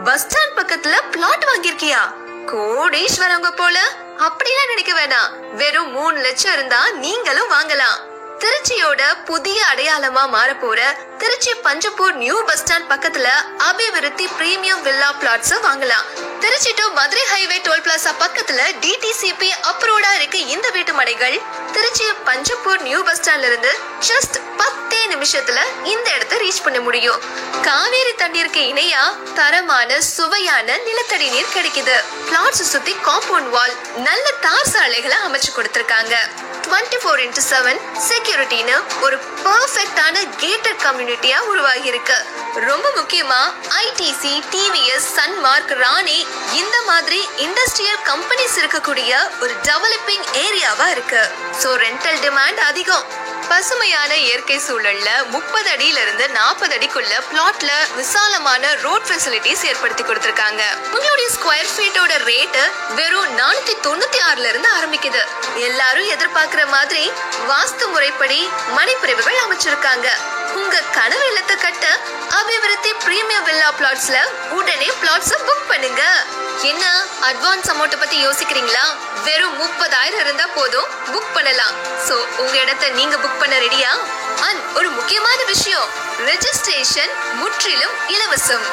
Bus stand பக்கத்துல plot வாங்கிருக்கியா? கோடீஸ்வரங்க போல. அப்படிலாம் நினைக்க வேணாம். வெறும் 3 லட்சம் இருந்தா நீங்களும் வாங்கலாம். திருச்சியோட புதிய அடையாளமா மாற போற Trichy Panjappur new bus stand பக்கத்துல அபிவிருத்தி பிரீமியம் வில்லா பிளாட்ஸ் வாங்கலாம். Trichy to Madurai highway toll plaza பக்கத்துல டிடிசிபி அப்ரூவ்டா இருக்கு இந்த வீட்டு மனைகள். திருச்சி பஞ்சப்பூர் நியூ பஸ் ஸ்டாண்ட்ல இருந்து ஜஸ்ட் 10 நிமிஷத்துல இந்த இடத்தை ரீச் பண்ண முடியும். காவேரி தண்ணீருக்கு இணையா தரமான சுவையான நிலத்தடி நீர் கிடைக்குது. பிளாட்ஸ் சுத்தி காம்பவுண்ட் வால், நல்ல தார் சாலைகளை அமைச்சு கொடுத்திருக்காங்க. 24x7 செக்யூரிட்டின்னு ஒரு பெர்ஃபெக்ட்டான கேட்டட் கம்யூனிட்டியா உருவாகி இருக்கு. ரொம்ப முக்கியமா ஐடிசி, டிவிஎஸ், சன்மார்க், ராணி இந்த மாதிரி இண்டஸ்ட்ரியல் கம்பெனிஸ் இருக்கக்கூடிய ஒரு டெவலப்பிங் ஏரியாவா இருக்கு. சோ ரெண்டல் டிமாண்ட் அதிகம். பசுமையான இயற்கை சூழல்ல 30 அடியில இருந்து 40 அடிக்குள்ள பிளாட்ல விசாலமான ரோட் ஃபெசிலிட்டிஸ் ஏற்படுத்தி கொடுத்திருக்காங்க. உங்களுடைய ஸ்கொயர் ஃபீட்டோட ரேட் வெறும் 496ல இருந்து ஆரம்பிக்குது. எல்லாரும் எதிர்பார்க்கிற மாதிரி வாஸ்து முறைப்படி மனைப்பிரிவுகள் அமைச்சிருக்காங்க. உங்க கனவு இல்லத்தை கட்ட அபிவிருத்தி பிரீமியம் வில்லா பிளாட்ஸ்ல உடனே பிளாட்ஸ் புக் பண்ணுங்க. என்ன அட்வான்ஸ் அமௌண்ட் பத்தி யோசிக்கிறீங்களா? வெறும் 30,000 இருந்தா போதும், புக் பண்ணலாம். சோ உங்க இடத்தை நீங்க புக் பண்ண ரெடியா? ஒரு முக்கியமான விஷயம், ரெஜிஸ்ட்ரேஷன் முற்றிலும் இலவசம்.